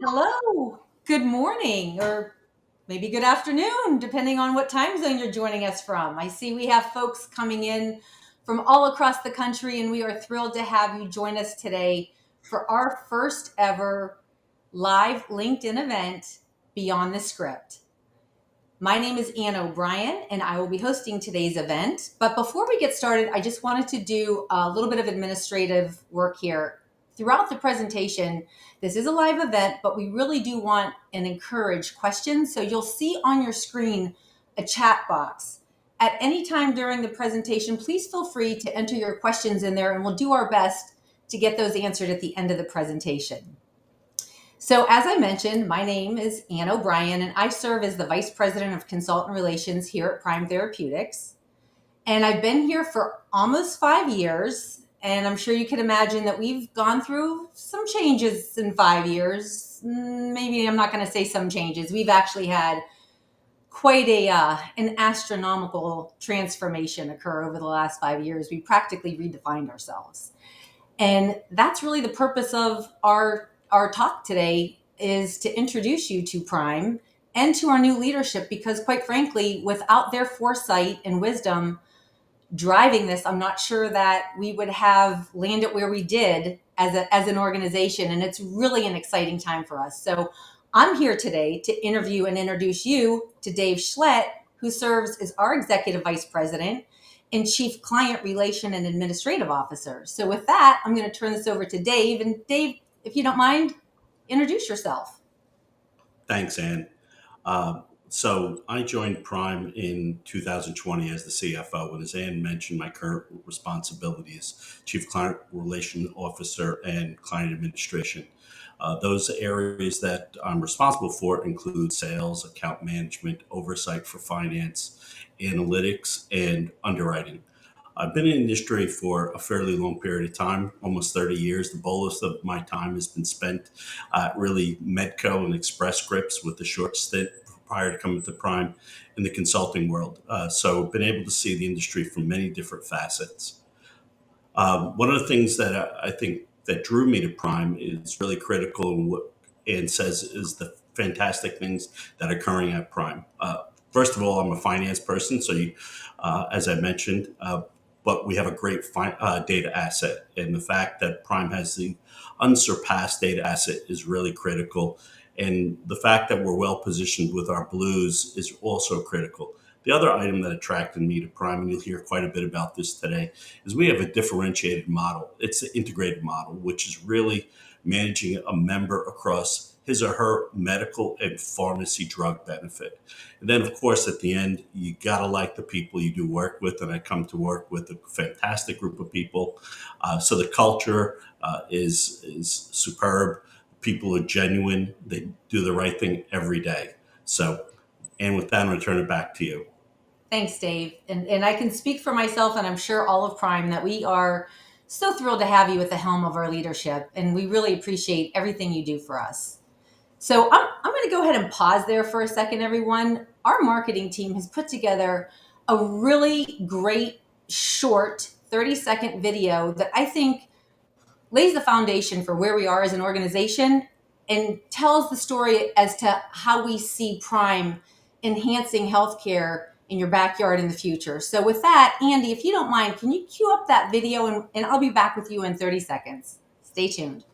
Hello, good morning, or maybe good afternoon, depending on what time zone you're joining us from. I see we have folks coming in from all across the country, and we are thrilled to have you join us today for our first ever live LinkedIn event, Beyond the Script. My name is Ann O'Brien, and I will be hosting today's event. But before we get started, I just wanted to do a little bit of administrative work here. Throughout the presentation, this is a live event, but we really do want and encourage questions. So you'll see on your screen a chat box. At any time during the presentation, please feel free to enter your questions in there, and we'll do our best to get those answered at the end of the presentation. So as I mentioned, my name is Ann O'Brien, and I serve as the Vice President of Consultant Relations here at Prime Therapeutics. And I've been here for almost 5 years, and I'm sure you can imagine that we've gone through some changes in 5 years. Maybe I'm not going to say some changes. We've actually had quite an astronomical transformation occur over the last 5 years. We practically redefined ourselves. And that's really the purpose of our talk today, is to introduce you to Prime and to our new leadership, because quite frankly, without their foresight and wisdom driving this, I'm not sure that we would have landed where we did as an organization. And it's really an exciting time for us. So I'm here today to interview and introduce you to Dave Schlett, who serves as our Executive Vice President and Chief Client Relation and Administrative Officer. So with that, I'm going to turn this over to Dave. And Dave, if you don't mind, introduce yourself. Thanks, Ann. So I joined Prime in 2020 as the CFO. And as Ann mentioned, my current responsibility is Chief Client Relation Officer and Client Administration. Those areas that I'm responsible for include sales, account management, oversight for finance, analytics, and underwriting. I've been in the industry for a fairly long period of time, almost 30 years. The bolus of my time has been spent really Medco and Express Scripts, with a short stint prior to coming to Prime in the consulting world. So been able to see the industry from many different facets. One of the things that I think that drew me to Prime is really critical in what Ann says is the fantastic things that are occurring at Prime. First of all, I'm a finance person, so as I mentioned, but we have a great data asset. And the fact that Prime has the unsurpassed data asset is really critical. And the fact that we're well positioned with our blues is also critical. The other item that attracted me to Prime, and you'll hear quite a bit about this today, is we have a differentiated model. It's the integrated model, which is really managing a member across his or her medical and pharmacy drug benefit. And then, of course, at the end, you got to like the people you do work with. And I come to work with a fantastic group of people. So the culture is superb. People are genuine. They do the right thing every day. So, and with that, I'm going to turn it back to you. Thanks, Dave. And I can speak for myself, and I'm sure all of Prime, that we are so thrilled to have you at the helm of our leadership. And we really appreciate everything you do for us. So I'm going to go ahead and pause there for a second, everyone. Our marketing team has put together a really great, short, 30-second video that I think lays the foundation for where we are as an organization and tells the story as to how we see Prime enhancing healthcare in your backyard in the future. So with that, Andy, if you don't mind, can you cue up that video, and I'll be back with you in 30 seconds. Stay tuned.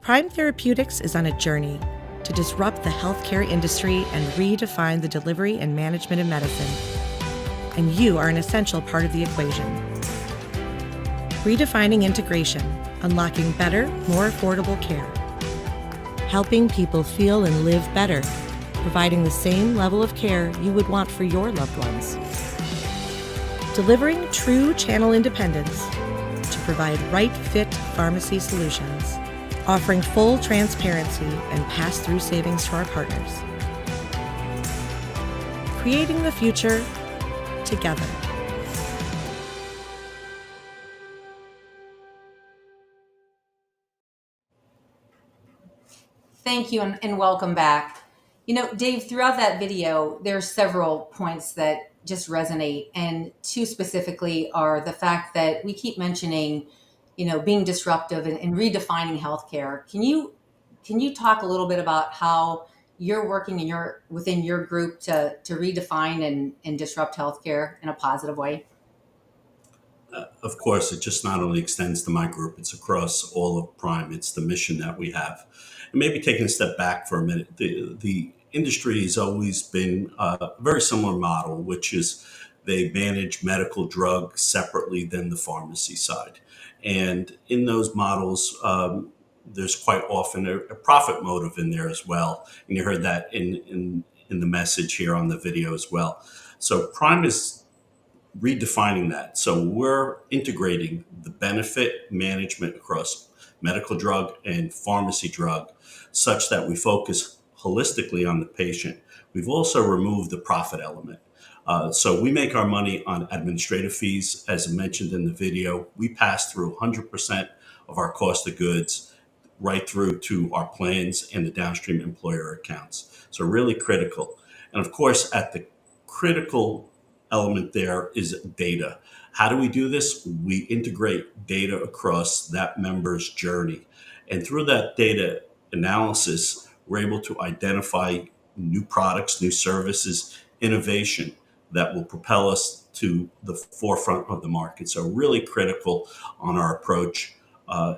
Prime Therapeutics is on a journey to disrupt the healthcare industry and redefine the delivery and management of medicine. And you are an essential part of the equation. Redefining integration, unlocking better, more affordable care. Helping people feel and live better, providing the same level of care you would want for your loved ones. Delivering true channel independence to provide right-fit pharmacy solutions. Offering full transparency and pass-through savings to our partners. Creating the future together. Thank you, and welcome back. You know, Dave, throughout that video, there's several points that just resonate, and two specifically are the fact that we keep mentioning, being disruptive and redefining healthcare. Can you can you talk a little bit about how you're working within your group to redefine and disrupt healthcare in a positive way? Of course, it just not only extends to my group, it's across all of Prime. It's the mission that we have. And maybe taking a step back for a minute, the industry has always been a very similar model, which is they manage medical drugs separately than the pharmacy side. And in those models, there's quite often a profit motive in there as well. And you heard that in the message here on the video as well. So Prime is redefining that. So we're integrating the benefit management across medical drug and pharmacy drug such that we focus holistically on the patient. We've also removed the profit element. So we make our money on administrative fees. As mentioned in the video, we pass through 100% of our cost of goods right through to our plans and the downstream employer accounts. So really critical. And of course, at the critical element there is data. How do we do this? We integrate data across that member's journey. And through that data analysis, we're able to identify new products, new services, innovation that will propel us to the forefront of the market. So really critical on our approach.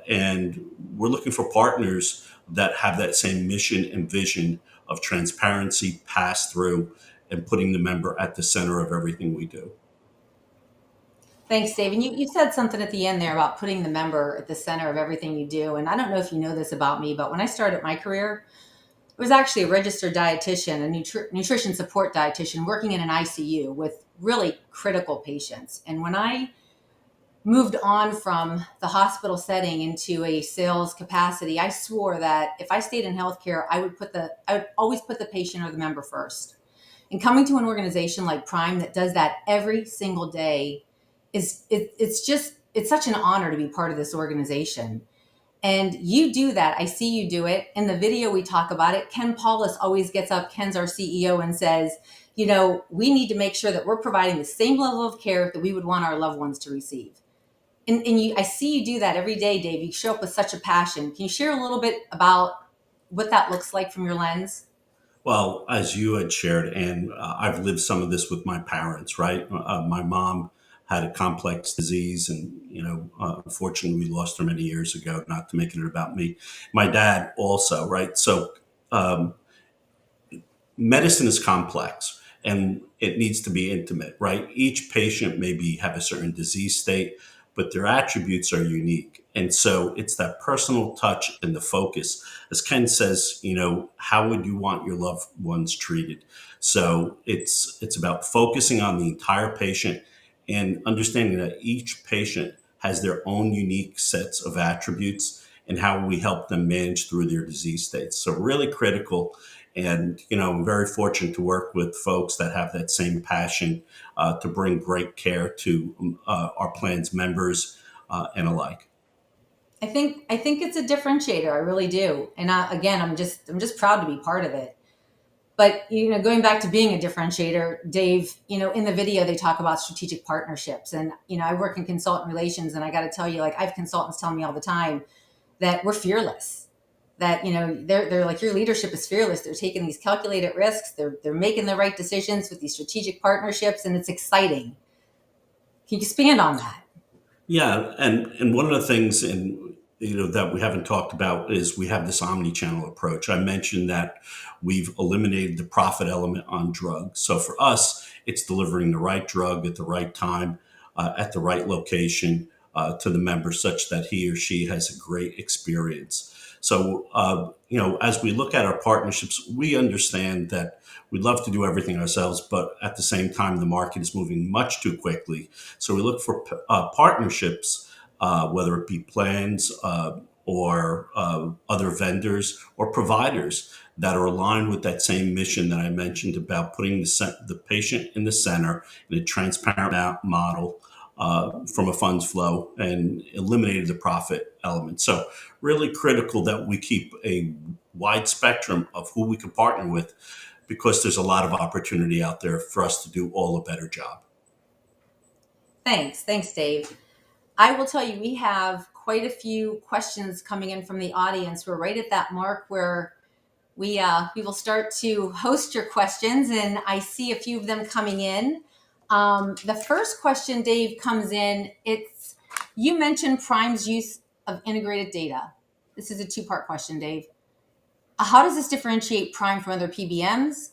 And we're looking for partners that have that same mission and vision of transparency, pass through, and putting the member at the center of everything we do. Thanks, Dave. And you said something at the end there about putting the member at the center of everything you do. And I don't know if you know this about me, but when I started my career, I was actually a registered dietitian, a nutrition support dietitian working in an ICU with really critical patients. And when I moved on from the hospital setting into a sales capacity, I swore that if I stayed in healthcare, I would always put the patient or the member first. And coming to an organization like Prime that does that every single day it's such an honor to be part of this organization. And you do that. I see you do it. In the video, we talk about it. Ken Paulus always gets up, Ken's our CEO, and says, we need to make sure that we're providing the same level of care that we would want our loved ones to receive. And I see you do that every day, Dave. You show up with such a passion. Can you share a little bit about what that looks like from your lens? Well, as you had shared, and I've lived some of this with my parents, right? My mom had a complex disease, and unfortunately, we lost her many years ago. Not to make it about me. My dad also, right? So, medicine is complex, and it needs to be intimate, right? Each patient maybe have a certain disease state, but their attributes are unique. And so it's that personal touch and the focus. As Ken says, how would you want your loved ones treated? So it's about focusing on the entire patient and understanding that each patient has their own unique sets of attributes and how we help them manage through their disease states. So really critical. And, I'm very fortunate to work with folks that have that same passion to bring great care to our plan's members and alike. I think it's a differentiator. I really do. And again, I'm just proud to be part of it. But, going back to being a differentiator, Dave, in the video, they talk about strategic partnerships. And, I work in consultant relations, and I got to tell you, I have consultants telling me all the time that we're fearless. That, they're like, your leadership is fearless. They're taking these calculated risks. They're making the right decisions with these strategic partnerships, and it's exciting. Can you expand on that? Yeah, and one of the things that we haven't talked about is we have this omni-channel approach. I mentioned that we've eliminated the profit element on drugs. So for us, it's delivering the right drug at the right time, at the right location to the member, such that he or she has a great experience. So, as we look at our partnerships, we understand that we'd love to do everything ourselves, but at the same time, the market is moving much too quickly. So we look for partnerships, whether it be plans or other vendors or providers that are aligned with that same mission that I mentioned about putting the patient in the center in a transparent model from a funds flow and eliminated the profit element. So really critical that we keep a wide spectrum of who we can partner with, because there's a lot of opportunity out there for us to do all a better job. Thanks, Dave. I will tell you, we have quite a few questions coming in from the audience. We're right at that mark where we will start to host your questions, and I see a few of them coming in. The first question, Dave, comes in. You mentioned Prime's use of integrated data. This is a two-part question, Dave. How does this differentiate Prime from other PBMs?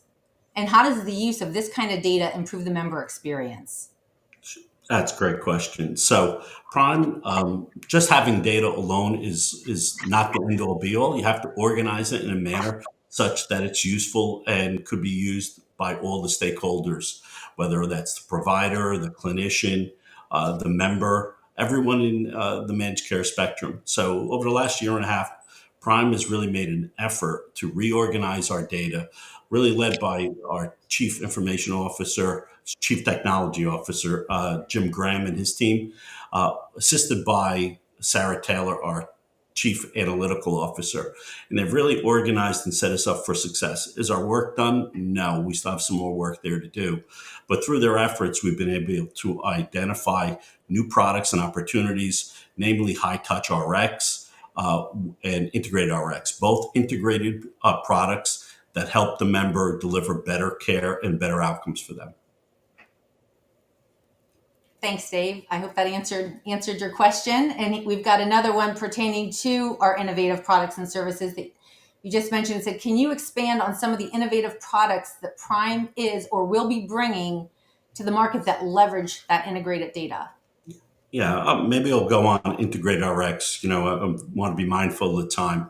And how does the use of this kind of data improve the member experience? That's a great question. So Prime, just having data alone is not the end all be all. You have to organize it in a manner such that it's useful and could be used by all the stakeholders, whether that's the provider, the clinician, the member, everyone in the managed care spectrum. So over the last year and a half, Prime has really made an effort to reorganize our data, really led by our Chief Information Officer, Chief Technology Officer, Jim Graham and his team, assisted by Sarah Taylor, our Chief Analytical Officer. And they've really organized and set us up for success. Is our work done? No, we still have some more work there to do. But through their efforts, we've been able to identify new products and opportunities, namely High Touch RX and Integrated RX, both integrated products that help the member deliver better care and better outcomes for them. Thanks, Dave. I hope that answered your question. And we've got another one pertaining to our innovative products and services that you just mentioned. It said, can you expand on some of the innovative products that Prime is or will be bringing to the market that leverage that integrated data? Yeah, maybe I'll go on Integrated RX. I want to be mindful of the time.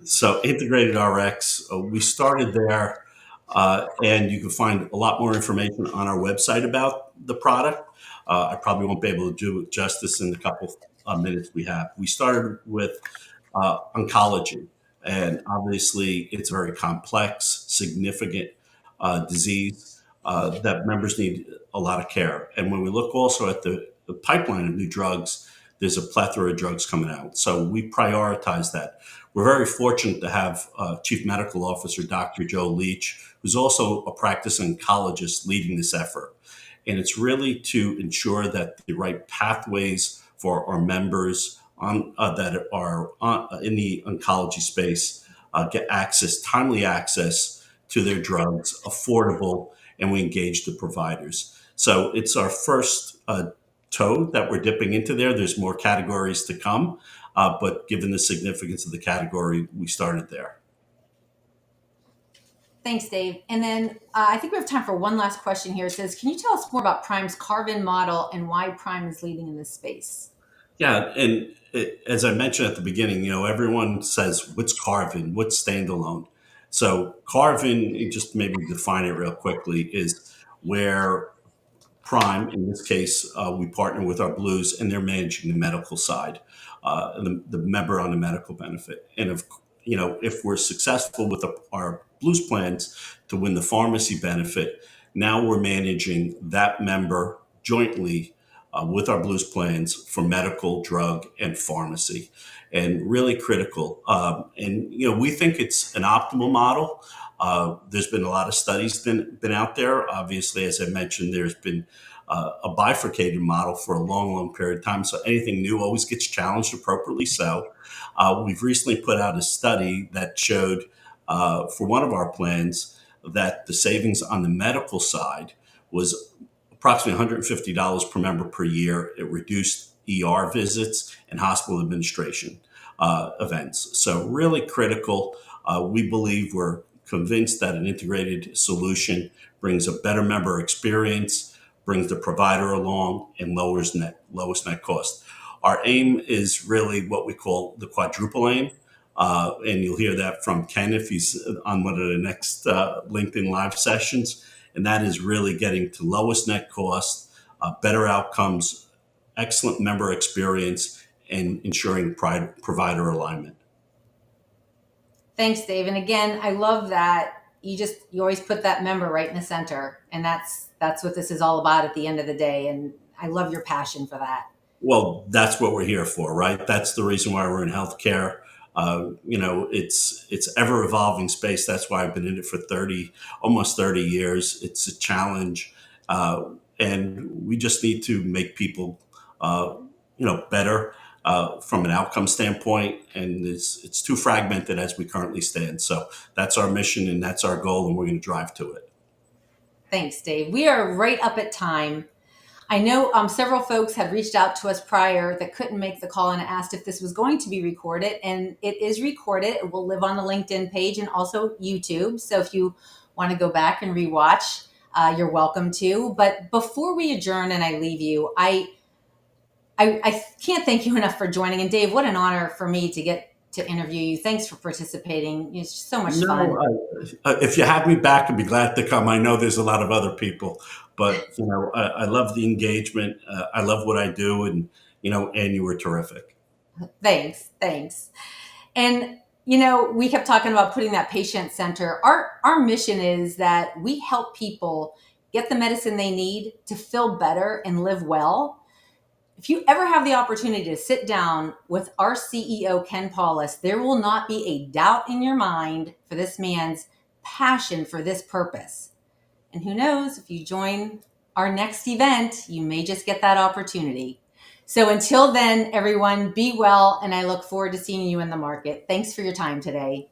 So Integrated RX, we started there, and you can find a lot more information on our website about the product. I probably won't be able to do it justice in the couple of minutes we have. We started with oncology, and obviously it's a very complex, significant disease that members need a lot of care. And when we look also at the pipeline of new drugs, there's a plethora of drugs coming out. So we prioritize that. We're very fortunate to have Chief Medical Officer, Dr. Joe Leach, who's also a practicing oncologist leading this effort. And it's really to ensure that the right pathways for our members that are in the oncology space get timely access to their drugs, affordable, and we engage the providers. So it's our first toe that we're dipping into there. There's more categories to come, but given the significance of the category, we started there. Thanks, Dave. And then I think we have time for one last question here. It says, can you tell us more about Prime's carve-in model and why Prime is leading in this space? Yeah, and as I mentioned at the beginning, everyone says, what's carve-in, what's standalone? So carve-in, just maybe define it real quickly, is where Prime, in this case, we partner with our Blues, and they're managing the medical side, the member on the medical benefit. And if we're successful with our Blues plans to win the pharmacy benefit, now we're managing that member jointly with our Blues plans for medical, drug, and pharmacy, and really critical. We think it's an optimal model. There's been a lot of studies been out there. Obviously, as I mentioned, there's been a bifurcated model for a long, long period of time. So anything new always gets challenged appropriately. So we've recently put out a study that showed for one of our plans that the savings on the medical side was approximately $150 per member per year. It reduced ER visits and hospital administration events. So really critical. We believe we're convinced that an integrated solution brings a better member experience, brings the provider along, and lowest net cost. Our aim is really what we call the quadruple aim. And you'll hear that from Ken if he's on one of the next LinkedIn Live sessions. And that is really getting to lowest net cost, better outcomes, excellent member experience, and ensuring provider alignment. Thanks, Dave. And again, I love that you always put that member right in the center. And that's what this is all about at the end of the day. And I love your passion for that. Well, that's what we're here for, right? That's the reason why we're in healthcare. It's ever evolving space. That's why I've been in it for almost 30 years. It's a challenge. And we just need to make people, better, from an outcome standpoint, and it's too fragmented as we currently stand. So that's our mission and that's our goal, and we're going to drive to it. Thanks, Dave. We are right up at time. I know several folks had reached out to us prior that couldn't make the call and asked if this was going to be recorded, and it is recorded. It will live on the LinkedIn page and also YouTube. So if you want to go back and rewatch, you're welcome to. But before we adjourn and I leave you, I can't thank you enough for joining. And Dave, what an honor for me to get to interview you. Thanks for participating. It's just so much fun. No, if you have me back, I'd be glad to come. I know there's a lot of other people, but I love the engagement. I love what I do, and and you were terrific. Thanks. And we kept talking about putting that patient center. Our mission is that we help people get the medicine they need to feel better and live well. If you ever have the opportunity to sit down with our CEO, Ken Paulus, there will not be a doubt in your mind for this man's passion for this purpose. And who knows, if you join our next event, you may just get that opportunity. So until then, everyone, be well, and I look forward to seeing you in the market. Thanks for your time today.